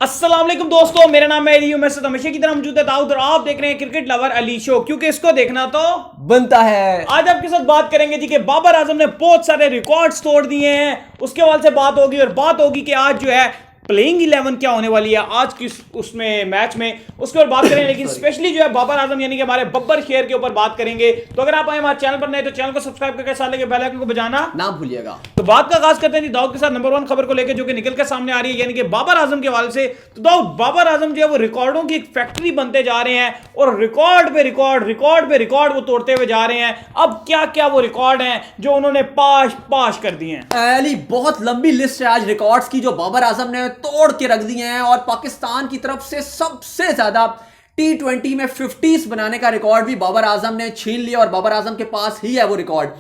अस्सलाम वालेकुम दोस्तों, मेरा नाम है अली। मैं हमेशा की तरह मौजूद है दाऊद और आप देख रहे हैं क्रिकेट लवर अली शो, क्योंकि इसको देखना तो बनता है। आज आपके साथ बात करेंगे जी कि बाबर आजम ने बहुत सारे रिकॉर्ड्स तोड़ दिए हैं। उसके बाद से बात होगी और बात होगी कि आज जो है प्लेइंग 11 क्या होने वाली है आज की उसमें मैच में, उसके ऊपर बात करेंगे। लेकिन स्पेशली जो है बाबर आजम यानी कि हमारे बब्बर शेर के ऊपर बात करेंगे। तो अगर आप हमारे चैनल पर नए तो चैनल को सब्सक्राइब करके साथ लेके बेल आइकन को बजाना ना भूलिएगा। तो बात का आगाज करते हैं जी दाऊद के साथ नंबर 1 खबर को लेकर जो कि निकल के सामने आ रही है, यानी कि बाबर आजम के हवाले से। तो दाऊद, बाबर आजम जो है वो रिकॉर्डों की एक फैक्ट्री बनते जा रहे हैं और रिकॉर्ड पे रिकॉर्ड वो तोड़ते हुए जा रहे हैं। अब क्या क्या वो रिकॉर्ड हैं जो उन्होंने पाश कर दिए हैं। अली, बहुत लंबी लिस्ट है आज रिकॉर्ड्स की जो बाबर आजम ने तोड़ के रख दिए हैं। और पाकिस्तान की तरफ से सबसे ज्यादा T20 में 50s बनाने का रिकॉर्ड भी बाबर आजम ने छीन लिया और बाबर आजम के पास ही है वो रिकॉर्ड।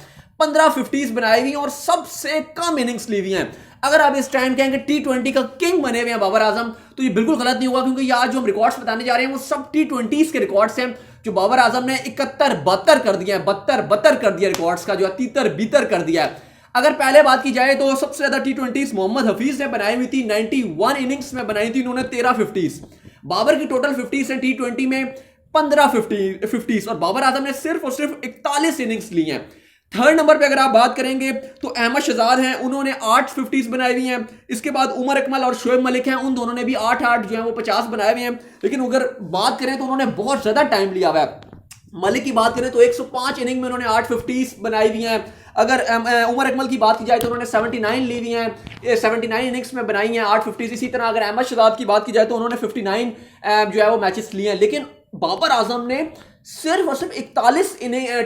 15 50s बनाई हुई और सबसे कम इनिंग्स ली हुई हैं। अगर आप इस टाइम कहेंगे T20 का किंग बने हुए हैं बाबर आजम, तो ये बिल्कुल गलत नहीं होगा, क्योंकि आज जो हम रिकॉर्ड्स बताने जा रहे हैं वो सब T20s के रिकॉर्ड्स हैं जो बाबर आजम ने 71-72 कर दिया है। 72 कर दिया रिकॉर्ड्स का, जो है तीतर बीतर कर दिया है। अगर पहले बात की जाए तो सबसे ज्यादा T20s मोहम्मद हफीज ने बनाई हुई थी। 91 इनिंग्स में बनाई थी उन्होंने 13 50s। बाबर की टोटल 50s है T20 में 15 50s और बाबर आजम ने सिर्फ और सिर्फ 41 इनिंग्स ली हैं। थर्ड नंबर पे अगर आप बात करेंगे तो अहमद शहजाद हैं, उन्होंने 8 50s बनाई हुई हैं। इसके बाद उमर अकमल और शोएब मलिक हैं, उन दोनों ने भी 8 जो है वो 50 बनाए हुए हैं। लेकिन अगर बात करें तो उन्होंने बहुत ज्यादा टाइम लिया हुआ है। मलिक की बात करें तो 105 इनिंग में उन्होंने 8 50s बनाई हुई हैं। अगर उमर अकमल की बात की जाए तो उन्होंने 79 ली हुई हैं, 79 इनिंग्स में बनाई हैं 8 50s। इसी तरह अगर अहमद शहजाद की बात की जाए तो उन्होंने 59 जो है वो मैचेस लिए हैं। लेकिन बाबर आजम ने सिर्फ और सिर्फ 41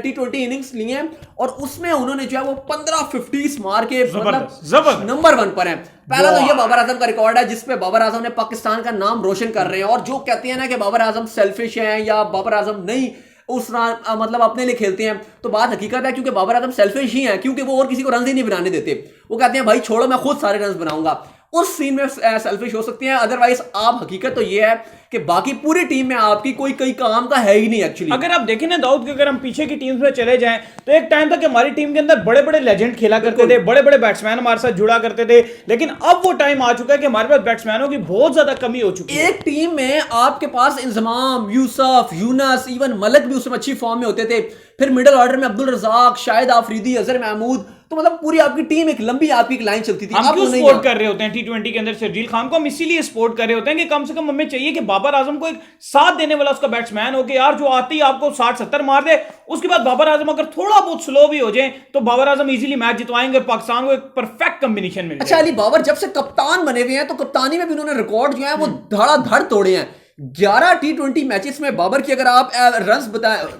T20 इनिंग्स ली हैं और उसमें उन्होंने जो है वो 15 50s मार के मतलब नंबर 1 पर है। पहला तो ये बाबर आजम का रिकॉर्ड है जिसपे बाबर आजम ने पाकिस्तान का नाम रोशन कर रहे हैं। और जो कहते हैं ना कि बाबर आजम सेल्फिश हैं या बाबर आजम नहीं उस मतलब अपने लिए खेलते हैं, तो बात हकीकत है, क्योंकि बाबर आजम सेल्फिश ही हैं, क्योंकि वो और किसी को रन ही नहीं बनाने देते। वो कहते हैं भाई छोड़ो, मैं खुद सारे रन बनाऊंगा। उस सीन में सेल्फिश हो सकते हैं, अदरवाइज आप हकीकत तो ये है कि बाकी पूरी टीम में आपकी कोई काम का है ही नहीं एक्चुअली। अगर आप देखें ना दाऊद, अगर हम पीछे की टीम्स में चले जाएं तो एक टाइम था कि हमारी टीम के अंदर बड़े बड़े लेजेंड खेला करते थे, बड़े बड़े बैट्समैन हमारे साथ जुड़ा करते थे। लेकिन अब वो टाइम आ चुका है कि हमारे पास बैट्समैनों की बहुत ज्यादा कमी हो चुकी है। एक टीम में आपके पास इंजमाम, यूसुफ, यूनस, इवन मलिक भी उसमें अच्छी फॉर्म में होते थे। फिर मिडिल ऑर्डर में अब्दुल रजाक, शाहिद आफरीदी, अजहर महमूद, तो मतलब पूरी आपकी टीम एक लंबी आपकी एक लाइन चलती थी। हम क्यों सपोर्ट कर रहे होते हैं T20 के अंदर शर्जील खान को? हम इसीलिए सपोर्ट कर रहे होते हैं कि कम से कम हमें चाहिए कि बाबर आजम को एक साथ देने वाला उसका बैट्समैन हो कि यार जो आते ही आपको 60-70 मार दे। उसके बाद बाबर आजम अगर थोड़ा बहुत स्लो भी हो जाए तो बाबर आजम इजीली मैच जितवाएंगे और पाकिस्तान को एक परफेक्ट कॉम्बिनेशन मिल। अच्छा अली, बाबर जब से कप्तान बने हुए हैं तो कप्तानी में भी उन्होंने रिकॉर्ड जो है वो धड़ाधड़ तोड़े हैं। 11 T20 मैचेस में बाबर की अगर आप रन्स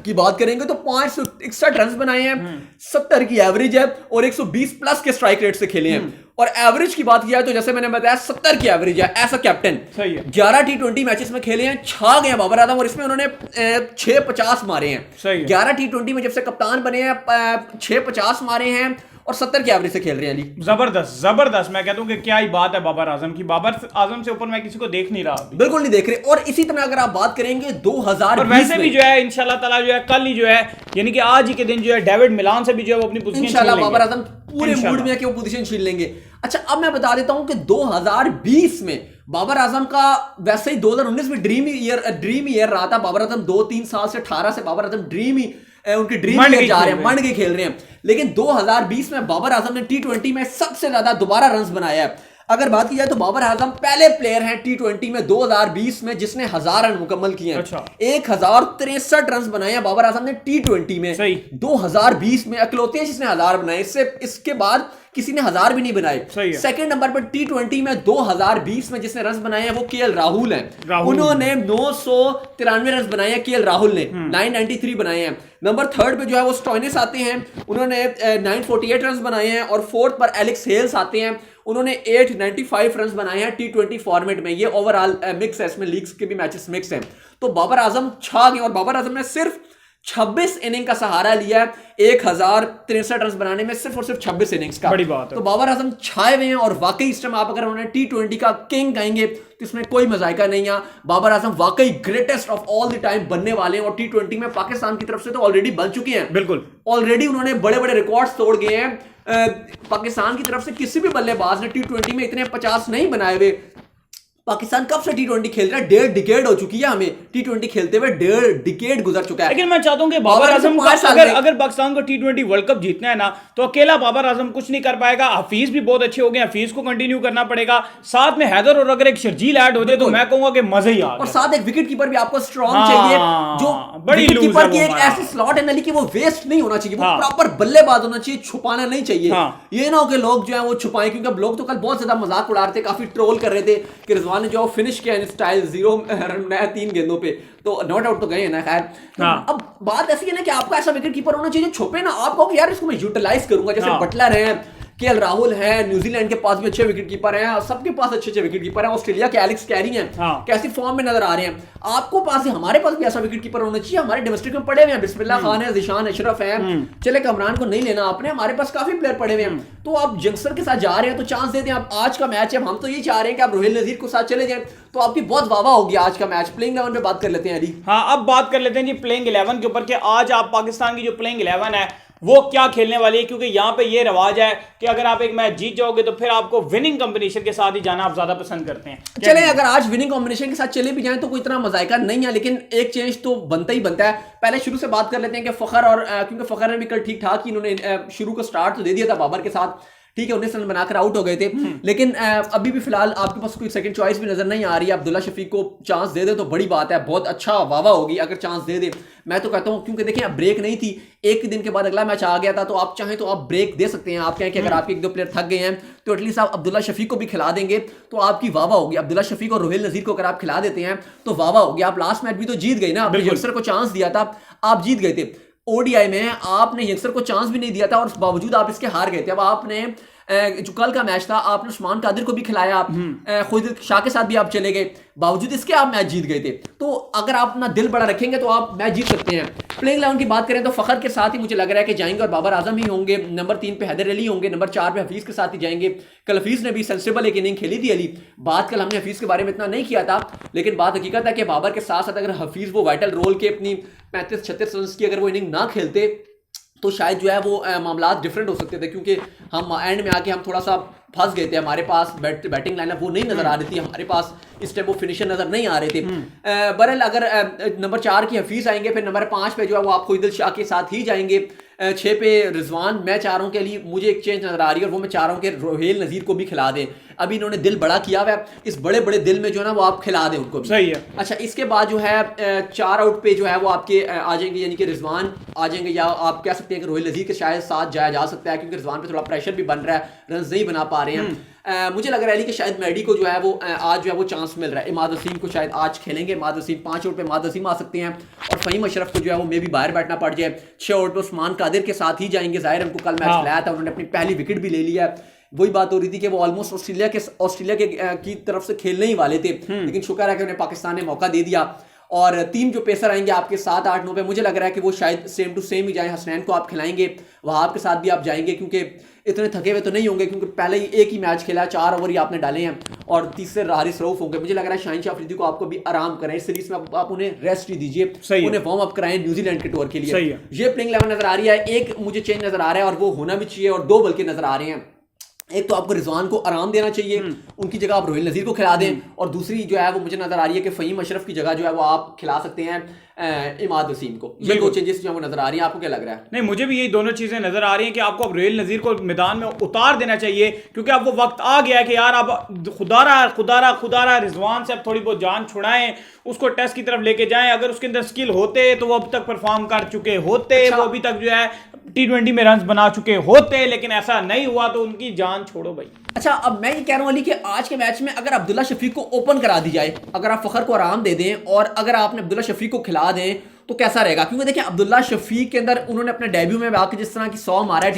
की बात करेंगे तो 561 रन्स बनाए हैं, 70 की एवरेज है और 120 प्लस के स्ट्राइक रेट से खेले हैं। और एवरेज की बात किया तो जैसे मैंने बताया 70 की एवरेज है एज अ कैप्टन। सही है। 11 T20 मैचेस में खेले हैं, छा गए हैं बाबर आजम और इसमें उन्होंने 650 मारे हैं। सही है। 11 T20 में जब से कप्तान बने हैं 650 मारे हैं और 70 की एवरेज से खेल रहे हैं। अली जबरदस्त मैं कहता हूं कि क्या ही बात है बाबर आजम की। बाबर आजम से ऊपर मैं किसी को देख नहीं रहा, बिल्कुल नहीं देख रहे। और इसी तरह अगर आप बात करेंगे 2020 और वैसे भी जो है इंशाल्लाह ताला जो है कल ही जो है यानी कि आज ही के दिन जो है डेविड मिलान से भी जो है वो अपनी पोजीशन इंशाल्लाह बाबर आजम पूरे मूड में है कि वो पोजीशन छीन लेंगे। अच्छा, अब मैं बता देता हूं कि 2020 में बाबर आजम का वैसे ही 2019 में ड्रीम ईयर रहा था। बाबर आजम 2-3 साल से 18 से बाबर आजम उनकी ड्रीम ईयर जा रहे हैं, मंड के खेल रहे हैं। लेकिन 2020 में बाबर आजम ने T20 में सबसे ज्यादा दोबारा रन्स बनाया है। अगर बात की जाए तो बाबर आजम पहले प्लेयर हैं T20 में 2020 में जिसने 1000 रन मुकम्मल किए हैं। अच्छा। 1063 रन बनाए हैं बाबर आजम ने T20 में। सही। 2020 में अकलौते हैं जिसने 1000 बनाए, इसके बाद किसी ने 1000 भी नहीं बनाए। सेकंड नंबर पर T20 में 2020 में जिसने रन बनाए हैं वो KL राहुल हैं। उन्होंने 993 रन बनाए हैं KL राहुल ने, 993 बनाए हैं। नंबर 3 पे जो है वो स्टोइनिस आते हैं, उन्होंने 948 रन बनाए हैं। और 4th पर एलेक्स हेल्स आते हैं, उन्होंने 895 रन बनाए हैं T20 फॉर्मेट में। ये ओवरऑल मिक्स है, इसमें लीग्स के भी मैचेस मिक्स हैं। तो बाबर आजम छा गए और बाबर आजम ने सिर्फ 26 इनिंग का सहारा लिया है 1063 रन बनाने में, सिर्फ और सिर्फ 26 इनिंग्स का। बड़ी बात है। तो बाबर आजम छाए हुए हैं और वाकई इस टाइम आप अगर उन्हें T20 का किंग कहेंगे तो इसमें कोई मजाइका नहीं है। बाबर आजम वाकई greatest of all the time बनने वाले हैं और T20 में पाकिस्तान की तरफ से तो ऑलरेडी बन चुके हैं। बिल्कुल, ऑलरेडी उन्होंने बड़े बड़े रिकॉर्ड्स तोड़ गए हैं। पाकिस्तान की तरफ से किसी भी बल्लेबाज ने T20 में इतने 50 नहीं बनाए हुए। पाकिस्तान कब से टी20 खेल रहा है? 1.5 डिकेड हो चुकी है हमें टी20 खेलते हुए, 1.5 डिकेड गुजर चुका है। लेकिन मैं चाहता हूं कि बाबर आजम का अगर पाकिस्तान को टी20 वर्ल्ड कप जीतना है ना, तो अकेला बाबर आजम कुछ नहीं कर पाएगा। हफीज भी बहुत अच्छे हो गए, हफीज को कंटिन्यू करना पड़ेगा, साथ में हैदर और अगर एक शर्जील ऐड हो जाए तो मैं कहूंगा कि मजा ही आ गया। और साथ एक विकेट कीपर भी आपको स्ट्रॉन्ग चाहिए, जो बड़ी विकेट कीपर की एक ऐसी स्लॉट है नली कि वो वेस्ट नहीं होना चाहिए, वो प्रॉपर बल्लेबाज होना चाहिए, छुपाना नहीं चाहिए। ये ना हो कि लोग जो है वो छुपाएं, क्योंकि अब लोग तो कल बहुत ज्यादा मजाक उड़ा रहे थे, काफी ट्रोल कर रहे थे कि रिजवान ने जो फिनिश किया स्टाइल 0 रन 3 गेंदों पे, तो नॉट आउट तो गए ना। खैर अब बात ऐसी है ना कि आपका ऐसा विकेट कीपर होना चाहिए छुपे ना, आप कहो कि यार इसको मैं यूटिलाइज करूंगा, जैसे बटलर है, केएल राहुल है, न्यूजीलैंड के पास भी अच्छे विकेट कीपर हैं, सबके पास अच्छे विकेट कीपर हैं, ऑस्ट्रेलिया के एलेक्स कैरी हैं, कैसी फॉर्म में नजर आ रहे हैं। आपको पास हमारे पास भी ऐसा विकेट कीपर होना चाहिए। हमारे डोमेस्टिक में पड़े हुए हैं, बिस्मिल्लाह खान है, जिशान अशरफ है, चले कमरान को नहीं लेना आपने, हमारे पास काफी प्लेयर पड़े हुए हैं। तो आप यंगस्टर के साथ जा रहे हैं तो चांस दे दें। आप आज का मैच है, हम तो ये चाह रहे हैं कि आप रोहिल नजीर को साथ चले जाएं, तो आपकी बहुत वाह होगी आज का मैच। प्लेइंग 11 पे बात कर लेते हैं अली। हाँ, अब बात कर लेते हैं जी प्लेइंग 11 के ऊपर कि आज आप पाकिस्तान की जो प्लेइंग 11 है वो क्या खेलने वाली है, क्योंकि यहाँ पे ये रवाज है कि अगर आप एक मैच जीत जाओगे तो फिर आपको विनिंग कॉम्बिनेशन के साथ ही जाना आप ज्यादा पसंद करते हैं। चले अगर आज विनिंग कॉम्बिनेशन के साथ चले भी जाएं तो कोई इतना मजायका नहीं है, लेकिन एक चेंज तो बनता ही बनता है। पहले शुरू से बात कर लेते हैं कि फखर और क्योंकि फखर ने भी कल ठीक ठाक ही इन्होंने शुरू को स्टार्ट तो दे दिया था बाबर के साथ, ठीक है 19 रन बनाकर आउट हो गए थे, लेकिन अभी भी फिलहाल आपके पास कोई सेकंड चॉइस भी नजर नहीं आ रही है। अब्दुल्ला शफीक को चांस दे दे तो बड़ी बात है, बहुत अच्छा वाह होगी अगर चांस दे दे। मैं तो कहता हूं, क्योंकि देखिए अब ब्रेक नहीं थी, एक दिन के बाद अगला मैच आ गया था, तो आप चाहें तो आप ब्रेक दे सकते हैं। आप कहें कि अगर आपके 1-2 प्लेयर थक गए हैं तो एटलीस्ट आप अब्दुल्ला शफीक को भी खिला देंगे तो आपकी वाह होगी। अब्दुल्ला शफीक और रोहिल नजीर को अगर आप खिला देते हैं तो वाह होगी। आप लास्ट मैच भी तो जीत गए ना, अपने यंगस्टर को चांस दिया था, आप जीत गए थे। ओडीआई में आपने यंगस्टर को चांस भी नहीं दिया था और उस बावजूद आप इसके हार गए थे। अब आपने जो कल का मैच था आपने उस्मान कादिर को भी खिलाया, खुद शाह के साथ भी आप चले गए, बावजूद इसके आप मैच जीत गए थे। तो अगर आप अपना दिल बड़ा रखेंगे तो आप मैच जीत सकते हैं। प्लेइंग 11 की बात करें तो फखर के साथ ही मुझे लग रहा है कि जाएंगे और बाबर आजम ही होंगे, नंबर 3 पे हैदर अली होंगे, नंबर 4 पे हफीज के साथ ही जाएंगे। कल हफीज ने भी सेंसिबल एक इनिंग खेली थी अली, बात कल हमने हफीज के बारे में इतना नहीं किया था, लेकिन बात हकीकत है कि बाबर के साथ साथ अगर हफीज वो वाइटल रोल के अपनी 35-36 रन की अगर वो इनिंग ना खेलते तो शायद जो है वो मामला डिफरेंट हो सकते थे, क्योंकि हम एंड में आके हम थोड़ा सा फंस गए थे। हमारे पास बैटिंग लाइनअप वो नहीं नजर आ रही थी, हमारे पास इस टाइम वो फिनिशर नजर नहीं आ रहे थे। बहरहाल अगर नंबर 4 की हफीज आएंगे, फिर नंबर 5 पे जो है वो आप खुदिल शाह के साथ ही जाएंगे, 6 पे रिजवान। मैं चाह रहा हूं के लिए मुझे एक चेंज नजर आ रही है और वो मैं चाह रहा हूं कि रोहेल नजीर को भी खिला दें। अभी इन्होंने दिल बड़ा किया हुआ है, इस बड़े बड़े दिल में जो है ना वो आप खिला दें उनको भी। सही है। अच्छा, इसके बाद जो है 4 आउट पे जो है वो आपके आ जाएंगे, यानी कि रिजवान आ जाएंगे, या आप कह सकते हैं कि रोहिल नजीर के शायद साथ जाया जा सकता है, क्योंकि रिजवान पे थोड़ा प्रेशर भी बन रहा है, रन नहीं बना पा रहे हैं। मुझे लग रहा है कि शायद मैडी को जो है वो आज जो है वो चांस मिल रहा है। इमाद वसीम को शायद आज खेलेंगे, इमाद वसीम 5 आउट पे इमाद वसीम आ सकते हैं और फहीम अशरफ को जो है वो मे भी बाहर बैठना पड़ जाए। 6 आउट पे उस्मान कादिर के साथ ही जाएंगे। जाहिर उनको कल मैच खिलाया था, उन्होंने अपनी पहली विकेट भी ले लिया। वही बात हो रही थी कि वो ऑलमोस्ट ऑस्ट्रेलिया की तरफ से खेलने ही वाले थे, लेकिन शुक्र है कि उन्हें पाकिस्तान ने मौका दे दिया। और 3 जो पेसर आएंगे आपके 7, 8, 9 पे, मुझे लग रहा है कि वो शायद सेम टू सेम ही जाए। हसनैन को आप खिलाएंगे, वहाब के साथ भी आप जाएंगे, क्योंकि इतने थके हुए तो नहीं होंगे, क्योंकि पहले ही एक ही मैच खेला, 4 ओवर ही आपने डाले हैं, और तीसरे हारिस रऊफ होंगे। मुझे लग रहा है शाहीन शाह अफरीदी को आपको भी आराम करें, इस सीरीज में आप उन्हें रेस्ट ही दीजिए, उन्हें वार्म अप कराएं न्यूजीलैंड के टूर के लिए। ये प्लेइंग 11 नजर आ रही है। एक मुझे चेंज नजर आ रहा है और वो होना भी चाहिए, और 2 बल्कि नजर आ रहे हैं। एक तो आपको रिजवान को आराम देना चाहिए, उनकी जगह आप रोहिल नजीर को खिला दें, और दूसरी जो है वो मुझे नजर आ रही है कि फहीम अशरफ की जगह जो है वो आप खिला सकते हैं इमाद वसीम को। ये 2 चेंजेस जो है वो नजर आ रही है। आपको क्या लग रहा है? नहीं, मुझे भी यही दोनों चीजें नजर आ रही हैं कि आपको अब रोहिल नजीर को मैदान में उतार देना चाहिए, क्योंकि अब वो वक्त आ गया है कि यार अब खुदारा रिजवान से अब थोड़ी बहुत जान छुड़ाएं, उसको टेस्ट की तरफ लेके जाएं। अगर उसके अंदर स्किल होते तो वो अब तक परफॉर्म कर चुके होते, वो अभी तक जो है T20 में रन बना चुके होते, लेकिन ऐसा नहीं हुआ, तो उनकी जान छोड़ो भाई। अच्छा, अब मैं ये कह रहा हूं अली कि आज के मैच में अगर अब्दुल्ला शफीक को ओपन करा दी जाए, अगर आप फखर को आराम दे दें और अगर आपने अब्दुल्ला शफीक को खिला दें तो कैसा रहेगा? क्योंकि देखिए अब्दुल्ला शफीक के अंदर उन्होंने अपने डेब्यू में आके जिस तरह की 100 मारा है,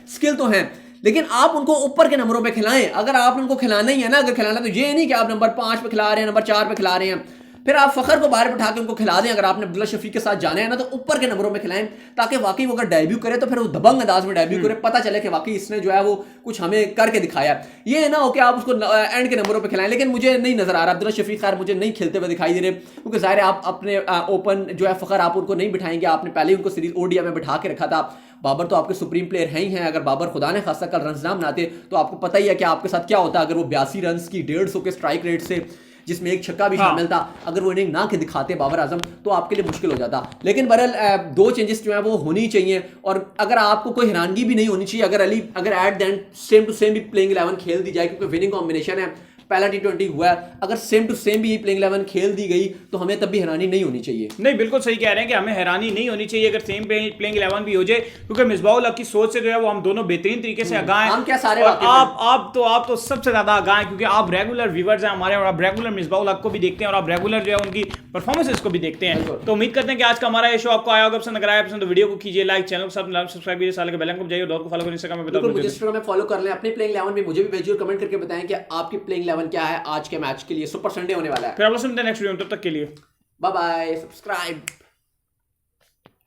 स्किल तो है, लेकिन आप उनको ऊपर के नंबरों पे खिलाएं। अगर आपने उनको खिलाना ही है ना, अगर खिलाना तो ये नहीं कि आप नंबर 5 पे खिला रहे हैं, नंबर 4 पे खिला रहे हैं, फिर आप फखर को बाहर बिठा के उनको खिला दें। अगर आपने अब्दुल्ला शफीक के साथ जाना है ना, तो ऊपर के नंबरों में खिलाएं, ताकि वाकई वो अगर डेब्यू करे तो फिर वो दबंग अंदाज में डेब्यू करे, पता चले कि वाकई इसने जो है वो कुछ हमें करके दिखाया। ये ना हो कि आप उसको एंड के नंबरों पे खिलाएं। लेकिन मुझे नहीं नजर आ रहा, अब्दुल्ला शफीक खैर मुझे नहीं खेलते हुए दिखाई दे रहे, क्योंकि जाहिर है आप अपने ओपन जो है फखर आप उनको नहीं बिठाएंगे। आपने पहले ही उनको सीरीज ओडीआई में बिठा के रखा था। बाबर तो आपके सुप्रीम प्लेयर हैं ही हैं। अगर बाबर खुदा ने खासा कल रन ना बनाते तो आपको पता ही है कि आपके साथ क्या होता। अगर वो 82 रन की 150 के स्ट्राइक रेट से, जिसमें एक छक्का भी शामिल था, अगर वो इनिंग ना के दिखाते बाबर आजम, तो आपके लिए मुश्किल हो जाता। लेकिन बहरहाल 2 चेंजेस जो है वो होनी चाहिए। और अगर आपको कोई हैरानगी भी नहीं होनी चाहिए अगर at the end same to same भी प्लेइंग 11 खेल दी जाए, क्योंकि विनिंग कॉम्बिनेशन है, पहला T20 हुआ है। अगर सेम टू सेम भी प्लेइंग 11 खेल दी गई तो हमें तब भी हैरानी नहीं होनी चाहिए। नहीं, बिल्कुल सही कह रहे हैं कि हमें हैरानी नहीं होनी चाहिए अगर सेम प्लेइंग 11 भी हो जाए, क्योंकि मिसबाहुल हक की सोच से जो है वो हम दोनों बेहतरीन तरीके से आगाह हैं। हम क्या सारे आप तो सबसे ज्यादा आगाह हैं, क्योंकि आप रेगुलर व्यूअर्स हैं हमारे, और आप रेगुलर मिसबाहुल हक को भी देखते हैं, और आप रेगुलर जो है उनकी परफॉर्मेंसेस को भी देखते हैं। तो उम्मीद करते हैं कि आज का हमारा ये शो आपको आया होगा पसंद। अगर आया पसंद तो वीडियो को कीजिए लाइक, चैनल को सब्सक्राइब कीजिए, साल के बेल आइकन को बजाइए, और को फॉलो करिए, इंस्टाग्राम पे मुझे इंस्टाग्राम में फॉलो कर लें। अपनी प्लेइंग 11 में मुझे भी भेजिए और कमेंट करके बताएं कि आपकी प्लेइंग 11 क्या है आज के मैच के लिए। सुपर संडे होने वाला है। फिर आप लोग सुनते हैं नेक्स्ट वीडियो, तब तक के लिए बाय बाय, सब्सक्राइब।